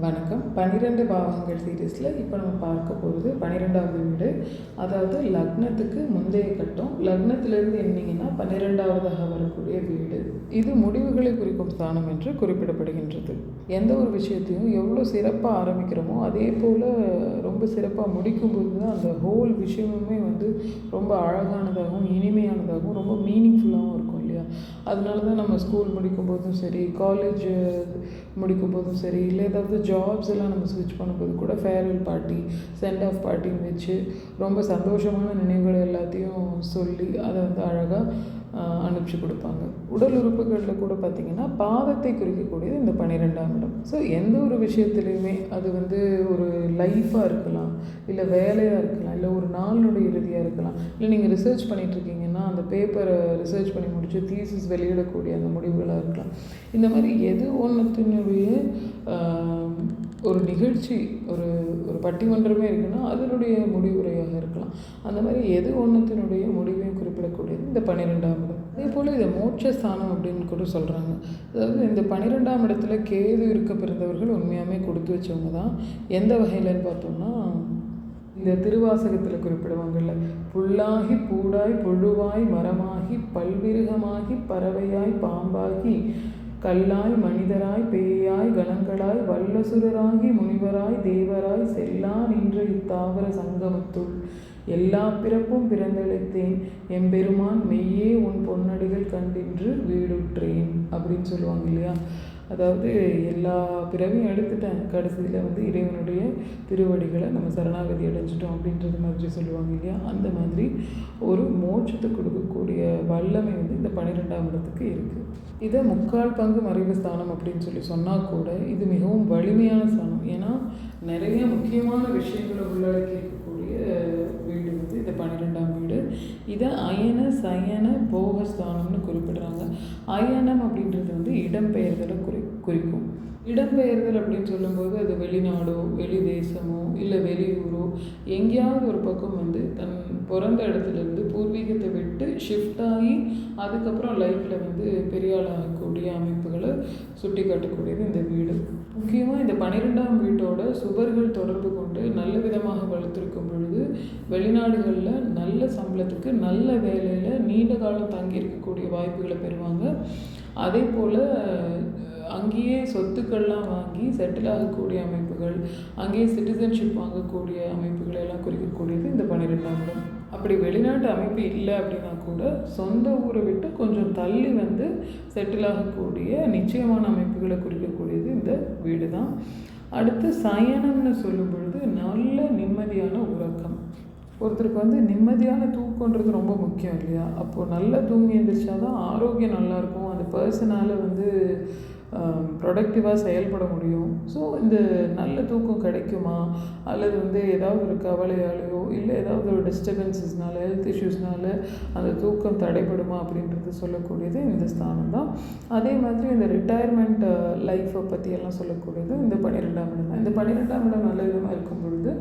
வணக்கம். 12 பாவங்கள் சீரீஸில் இப்போ நம்ம பார்க்க போகிறது 12வது வீடு. அதாவது லக்னத்துக்கு முந்தைய கட்டம், லக்னத்திலிருந்து எண்ணிங்கன்னா 12வதாக வரக்கூடிய வீடு. இது முடிவுகளை குறிக்கும் ஸ்தானம் என்று குறிப்பிடப்படுகின்றது. எந்த ஒரு விஷயத்தையும் எவ்வளோ சிறப்பாக ஆரம்பிக்கிறோமோ அதே போல் ரொம்ப சிறப்பாக முடிக்கும்போது தான் அந்த ஹோல் விஷயமுமே ரொம்ப அழகானதாகவும் இனிமையானதாகவும் ரொம்ப மீனிங்ஃபுல்லாகவும் இருக்கும் இல்லையா? அதனால தான் நம்ம ஸ்கூல் முடிக்கும் போதும் சரி, காலேஜ் முடிக்கும் போதும் சரி, இல்லை ஏதாவது ஜாப்ஸ் எல்லாம் நம்ம ஸ்விட்ச் பண்ணும்போது கூட ஃபேர்வெல் பார்ட்டி, சென்ட் ஆஃப் பார்ட்டின்னு வச்சு ரொம்ப சந்தோஷமான நினைவுகள் எல்லாத்தையும் சொல்லி அதை அழகாக அனுப்பிச்சி கொடுப்பாங்க. உடல் உறுப்புகளில் கூட பார்த்திங்கன்னா பாதத்தை குறிக்கக்கூடியது இந்த 12ஆம் இடம். ஸோ எந்த ஒரு விஷயத்துலையுமே அது ஒரு லைஃப்பாக இருக்கலாம், இல்லை வேலையாக இருக்கலாம், இல்லை ஒரு நாளினுடைய இறுதியாக இருக்கலாம், இல்லை நீங்கள் ரிசர்ச் பண்ணிகிட்ருக்கீங்கன்னா அந்த பேப்பரை ரிசர்ச் பண்ணி முடித்து தீசிஸ் வெளியிடக்கூடிய அந்த முடிவுகளாக இருக்கலாம். இந்த மாதிரி எது ஒன்றுத்தினுடைய ஒரு நிகழ்ச்சி, ஒரு ஒரு பட்டிமன்றமே இருக்குன்னா அதனுடைய முடிவுரையாக இருக்கலாம். அந்த மாதிரி எது ஒன்றுத்தினுடைய முடிவையும் குறிப்பிடக்கூடியது இந்த 12ஆம் இடம். அதே போல் இதை மோட்சஸ்தானம் அப்படின்னு கூட சொல்கிறாங்க. அதாவது இந்த 12ஆம் இடத்துல கேது இருக்க பிறந்தவர்கள் உண்மையாகவே கொடுத்து வச்சவங்க தான். எந்த வகையிலன்னு பார்த்தோம்னா, இந்த திருவாசகத்தில் குறிப்பிடுவாங்கள்ல, புல்லாகி பூடாய் புழுவாய் மரமாகி பல்விருகமாகி பறவையாய் பாம்பாகி கல்லாய் மனிதராய் பேயாய் கணங்களாய் வல்லசுரராகி முனிவராய் தேவராய் செல்லா நின்ற இத்தாவர சங்கமத்துள் எல்லா பிறப்பும் பிறந்தளித்தேன் எம்பெருமான் மெய்யே உன் பொன்னடிகள் கண்டின்று வீடுற்றேன் அப்படின்னு சொல்லுவாங்க இல்லையா? அதாவது எல்லா பிறவையும் எடுத்துட்டேன், கடைசியில் இறைவனுடைய திருவடிகளை நம்ம சரணாகதி அடைஞ்சிட்டோம் அப்படின்றது மாதிரி சொல்லுவாங்க இல்லையா? அந்த மாதிரி ஒரு மோட்சத்தை கொடுக்கக்கூடிய வல்லமை இந்த 12ஆம் இடத்துக்கு இருக்குது. இதை 3/4 பங்கு மறைவு ஸ்தானம் அப்படின்னு சொன்னால் கூட இது மிகவும் வலிமையான ஸ்தானம். ஏன்னா நிறைய முக்கியமான விஷயங்களை உள்ளடக்கி இருக்கக்கூடிய வீடு இந்த 12ஆம் வீடு. இதை அயன சயன போகஸ்தானம்னு குறிப்பிடுறாங்க. அயனம் அப்படின்றது இடம்பெயர்தலை குறிக்கும். இடம்பெயர்தல் அப்படின்னு சொல்லும்போது அது வெளிநாடோ வெளி தேசமோ இல்லை வெளியூரோ எங்கேயாவது ஒரு பக்கம் தன் பிறந்த இடத்துலேருந்து பூர்வீகத்தை விட்டு ஷிஃப்ட் ஆகி அதுக்கப்புறம் லைஃப்பில் பெரிய ஆளாகக்கூடிய அமைப்புகளை சுட்டி காட்டக்கூடியது இந்த வீடு. முக்கியமாக இந்த 12ஆம் வீட்டோட சுபர்கள் தொடர்பு கொண்டு நல்ல விதமாக வளர்த்துருக்கும் பொழுது வெளிநாடுகளில் நல்ல சம்பளத்துக்கு நல்ல வேலையில் நீண்ட காலம் தங்கியிருக்கக்கூடிய வாய்ப்புகளை பெறுவாங்க. அதே போல் அங்கேயே சொத்துக்கள்லாம் வாங்கி செட்டில் ஆகக்கூடிய அமைப்புகள், அங்கேயே சிட்டிசன்ஷிப் வாங்கக்கூடிய அமைப்புகளை எல்லாம் குறிக்கக்கூடியது இந்த 12ஆம் இடம். அப்படி வெளிநாட்டு அமைப்பு இல்லை அப்படின்னா கூட சொந்த ஊரை விட்டு கொஞ்சம் தள்ளி செட்டில் ஆகக்கூடிய நிச்சயமான அமைப்புகளை குறிக்கக்கூடியது இந்த வீடு தான். அடுத்து சயனம்னு சொல்லும் பொழுது நல்ல நிம்மதியான உறக்கம். ஒருத்தருக்கு நிம்மதியான தூக்கன்றது ரொம்ப முக்கியம் இல்லையா? அப்போது நல்லா தூங்கி எழுந்திரிச்சா தான் ஆரோக்கியம் நல்லாயிருக்கும், அந்த பர்சனால் ப்ரொடக்டிவாக செயல்பட முடியும். ஸோ இந்த நல்ல தூக்கம் கிடைக்குமா, அல்லது ஏதாவது ஒரு கவலையாலேயோ இல்லை ஏதாவது ஒரு டிஸ்டர்பன்ஸஸ்னால ஹெல்த் இஷ்யூஸ்னால அந்த தூக்கம் தடைப்படுமா அப்படின்றது சொல்லக்கூடியது இந்த ஸ்தானம் தான். அதே மாதிரி இந்த ரிட்டையர்மெண்ட் லைஃப்பை பற்றியெல்லாம் சொல்லக்கூடியது இந்த 12ஆம் இடம் தான். இந்த 12ஆம் இடம் நல்ல விதமாக இருக்கும் பொழுது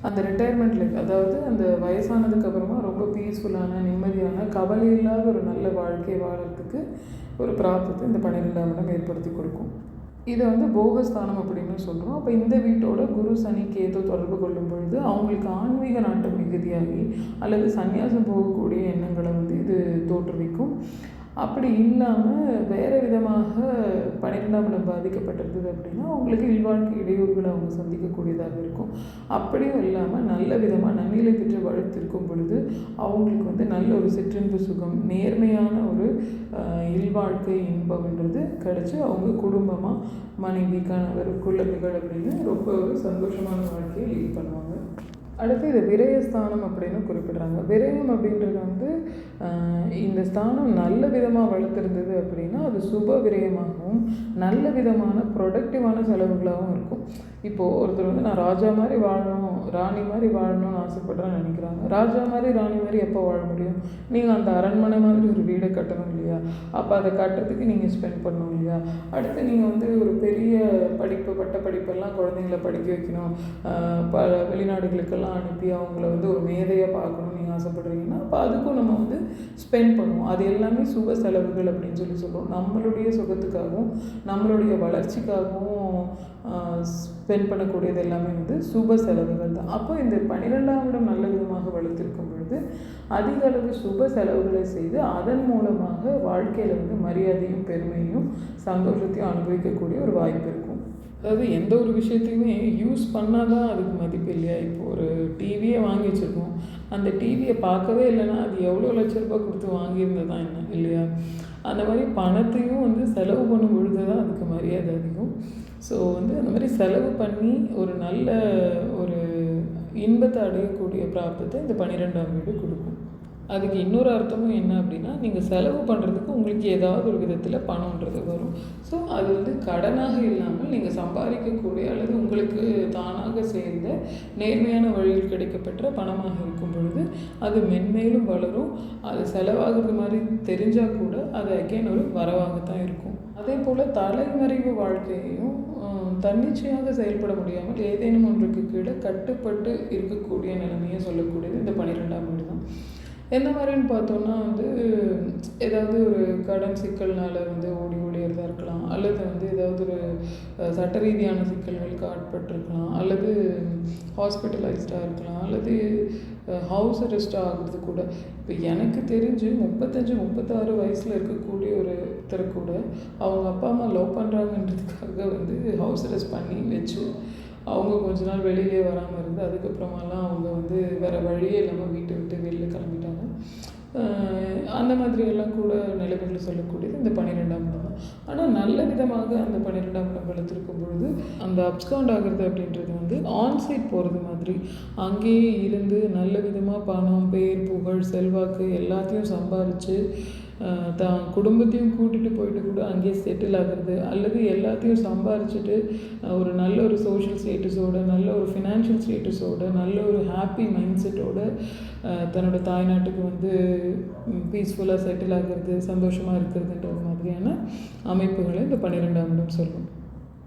அந்த ரிட்டையர்மெண்ட் லைஃப், அதாவது அந்த வயசானதுக்கப்புறமா ரொம்ப பீஸ்ஃபுல்லான நிம்மதியான கவலை இல்லாத ஒரு நல்ல வாழ்க்கையை வாழறதுக்கு ஒரு பிராப்தத்தை இந்த 12ஆம் இடம் ஏற்படுத்தி கொடுக்கும். இதை போகஸ்தானம் அப்படின்னு சொல்கிறோம். அப்போ இந்த வீட்டோட குரு சனி கேது தொடர்பு கொள்ளும் பொழுது அவங்களுக்கு ஆன்மீக நாட்டம் மிகுதியாகி அல்லது சந்நியாசம் போகக்கூடிய எண்ணங்களை இது தோற்றுவிக்கும். அப்படி இல்லாமல் வேறு விதமாக 12ஆம் இடம் பாதிக்கப்பட்டிருந்தது அப்படின்னா அவங்களுக்கு இல்வாழ்க்கை இடையூறுகளை அவங்க சந்திக்கக்கூடியதாக இருக்கும். அப்படியும் இல்லாமல் நல்ல விதமாக நன்னிலை பெற்று வளர்த்திருக்கும் பொழுது அவங்களுக்கு நல்ல ஒரு சிற்றின்பு சுகம், நேர்மையான ஒரு இல்வாழ்க்கை இன்பம்ன்றது கிடச்சி அவங்க குடும்பமாக மனைவி கணவர் குழந்தைகள் அப்படின்னு ரொம்ப ஒரு சந்தோஷமான வாழ்க்கையை லீட் பண்ணுவாங்க. அடுத்து இது விரயஸ்தானம் அப்படின்னு குறிப்பிடுறாங்க. விரயம் அப்படின்றது இந்த ஸ்தானம் நல்ல விதமாக வளர்த்துருந்தது அப்படின்னா அது சுப விரயமாகவும் நல்ல விதமான ப்ரொடக்டிவான செலவுகளாகவும் இருக்கும். இப்போது ஒருத்தர் நான் ராஜா மாதிரி வாழணும், ராணி மாதிரி வாழணும்னு ஆசைப்படுறேன்னு நினைக்கிறாங்க. ராஜா மாதிரி ராணி மாதிரி எப்போ வாழ முடியும்? நீங்கள் அந்த அரண்மனை மாதிரி ஒரு வீடை கட்டணும் இல்லையா? அப்போ அதை கட்டுறதுக்கு நீங்கள் ஸ்பெண்ட் பண்ணணும் இல்லையா? அடுத்து நீங்கள் ஒரு பெரிய பட்ட படிப்பெல்லாம் குழந்தைங்களை படிக்க வைக்கணும், வெளிநாடுகளுக்கெல்லாம் அனுப்பி அவங்கள ஒரு மேதையாக பார்க்கணும் நீங்கள் ஆசைப்படுறீங்கன்னா அப்போ அதுக்கும் நம்ம ஸ்பெண்ட் பண்ணுவோம். அது எல்லாமே சுப செலவுகள் அப்படின்னு சொல்லுவோம். நம்மளுடைய சுகத்துக்காகவும் நம்மளுடைய வளர்ச்சிக்காகவும் ஸ்பெண்ட் பண்ணக்கூடியது எல்லாமே வந்து சுப செலவுகள் தான். அப்போ இந்த 12ஆம் இடம் நல்ல விதமாக வலுத்திருக்கும் பொழுது அதிக அளவு சுப செலவுகளை செய்து அதன் மூலமாக வாழ்க்கையில் வந்து மரியாதையும் பெருமையும் சந்தோஷத்தையும் அனுபவிக்கக்கூடிய ஒரு வாய்ப்பு இருக்கும். அதாவது எந்த ஒரு விஷயத்தையுமே யூஸ் பண்ணால் தான் அதுக்கு மதிப்பு இல்லையா? இப்போது ஒரு டிவியை வாங்கி வச்சுருக்கோம், அந்த டிவியை பார்க்கவே இல்லைன்னா அது எவ்வளோ லட்ச ரூபாய் கொடுத்து வாங்கியிருந்தது தான் என்ன இல்லையா? அந்த மாதிரி பணத்தையும் வந்து செலவு பண்ணும் பொழுது தான் அதுக்கு மரியாதை அதிகம். ஸோ வந்து அந்த மாதிரி செலவு பண்ணி ஒரு நல்ல ஒரு இன்பத்தை அடையக்கூடிய பிராப்தத்தை இந்த 12ஆம் வீடு கொடுக்கும். அதுக்கு இன்னொரு அர்த்தமும் என்ன அப்படின்னா, நீங்கள் செலவு பண்ணுறதுக்கு உங்களுக்கு ஏதாவது ஒரு விதத்தில் பணன்றது வரும். ஸோ அது வந்து கடனாக இல்லாமல் நீங்கள் சம்பாதிக்கக்கூடிய அல்லது உங்களுக்கு தானாக சேர்ந்த நேர்மையான வழியில் கிடைக்கப்பெற்ற பணமாக இருக்கும் பொழுது அது மென்மேலும் வளரும். அது செலவாகிறது மாதிரி தெரிஞ்சால் கூட அது அகெயின் ஒரு வரவாகத்தான் இருக்கும். அதே போல் தலைமறைவு வாழ்க்கையையும் தன்னிச்சையாக செயல்பட முடியாமல் ஏதேனும் ஒன்றுக்கு கீழே கட்டுப்பட்டு இருக்கக்கூடிய நிலைமையை சொல்லக்கூடியது இந்த 12ஆம் வீடு தான். எந்த மாதிரின்னு பார்த்தோன்னா வந்து ஏதாவது ஒரு கடன் சிக்கல்னால் வந்து ஓடி ஓடியறதா இருக்கலாம், அல்லது வந்து ஏதாவது ஒரு சட்ட ரீதியான சிக்கல்களுக்கு ஆட்பட்டிருக்கலாம், அல்லது ஹாஸ்பிட்டலைஸ்டாக இருக்கலாம், அல்லது ஹவுஸ் அரெஸ்டாக ஆகிறது கூட. இப்போ எனக்கு தெரிஞ்சு 35-36 வயசில் இருக்கக்கூடிய ஒருத்தர் கூட அவங்க அப்பா அம்மா லவ் பண்ணுறாங்கன்றதுக்காக வந்து ஹவுஸ் அரெஸ்ட் பண்ணி வச்சு அவங்க கொஞ்ச நாள் வெளியிலே வராமல் இருந்து அதுக்கப்புறமாலாம் அவங்க வந்து வேறு வழியே இல்லாமல் வீட்டை விட்டு வெளியில் கிளம்பிட்டாங்க. அந்த மாதிரியெல்லாம் கூட நிலைமைகள் சொல்லக்கூடியது இந்த 12ஆம் இடம் தான். ஆனால் நல்ல விதமாக அந்த 12ஆம் இடம் வளர்த்துருக்கும் பொழுது அந்த அப்ஸ்காண்ட் ஆகிறது அப்படின்றது வந்து ஆன்சைட் போகிறது மாதிரி அங்கேயே இருந்து நல்ல விதமாக பணம், பேர், புகழ், செல்வாக்கு எல்லாத்தையும் சம்பாரித்து தான் குடும்பத்தையும் கூட்டிகிட்டு போயிட்டு கூட அங்கேயே செட்டில் ஆகிறது, அல்லது எல்லாத்தையும் சம்பாரிச்சுட்டு ஒரு நல்ல ஒரு சோஷியல் ஸ்டேட்டஸோட, நல்ல ஒரு ஃபினான்ஷியல் ஸ்டேட்டஸோட, நல்ல ஒரு ஹாப்பி மைண்ட் செட்டோட தன்னோட தாய்நாட்டுக்கு வந்து பீஸ்ஃபுல்லாக செட்டில் ஆகிறது, சந்தோஷமாக இருக்கிறதுன்ற மாதிரியான அமைப்புகளை இந்த 12ஆம் இடம் சொல்லும்.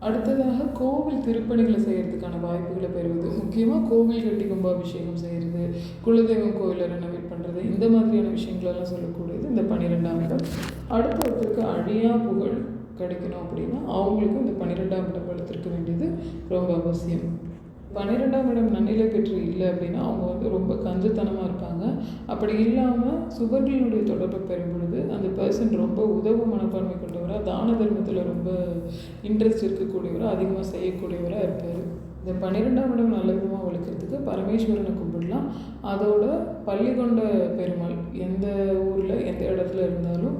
அடுத்ததாக கோவில் திருப்பணிகளை செய்கிறதுக்கான வாய்ப்புகளை பெறுவது, முக்கியமாக கோவில் கட்டி கும்பாபிஷேகம் செய்கிறது, குலதெய்வம் கோயிலை ரெனோவேட் பண்ணுறது, இந்த மாதிரியான விஷயங்களெல்லாம் சொல்லக்கூடியது இந்த 12ஆம் இடம். அடுத்தவற்றுக்கு அழியா புகழ் கிடைக்கணும் அப்படின்னா அவங்களுக்கும் இந்த 12ஆம் இடம் வளர்த்திருக்க வேண்டியது ரொம்ப அவசியம். 12ஆம் இடம் நன்னிலை பெற்று இல்லை அப்படின்னா அவங்க வந்து ரொம்ப கஞ்சத்தனமாக இருப்பாங்க. அப்படி இல்லாமல் சுபர்களுடைய தொடர்பை பெறும் பொழுது அந்த பர்சன் ரொம்ப உதவு மனப்பான்மை கொண்டவராக, தான தர்மத்தில் ரொம்ப இன்ட்ரெஸ்ட் இருக்கக்கூடியவராக, அதிகமாக செய்யக்கூடியவராக இருப்பார். இந்த 12ஆம் இடம் நல்ல விதமாக வளர்க்குறதுக்கு பரமேஸ்வரனை கும்பிடலாம். அதோட பள்ளிகொண்ட பெருமாள் எந்த ஊரில் எந்த இடத்துல இருந்தாலும்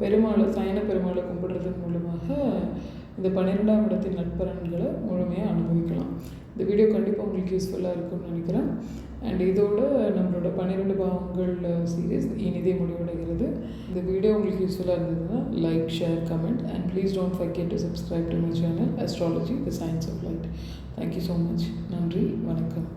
பெருமாளை, சயன பெருமாளை கும்பிடுறதன் மூலமாக இந்த 12ஆம் இடத்தின் நட்பலன்களை முழுமையாக அனுபவிக்கலாம். இந்த வீடியோ கண்டிப்பாக உங்களுக்கு யூஸ்ஃபுல்லாக இருக்கும்னு நினைக்கிறேன். அண்ட் இதோட நம்மளோட 12 பாவங்கள் சீரீஸ் இனிதே முடிவடைகிறது. இந்த வீடியோ உங்களுக்கு யூஸ்ஃபுல்லாக இருந்ததுன்னா like, share, comment and please don't forget to subscribe to my channel astrology the science of light. Thank you so much. நன்றி, வணக்கம்.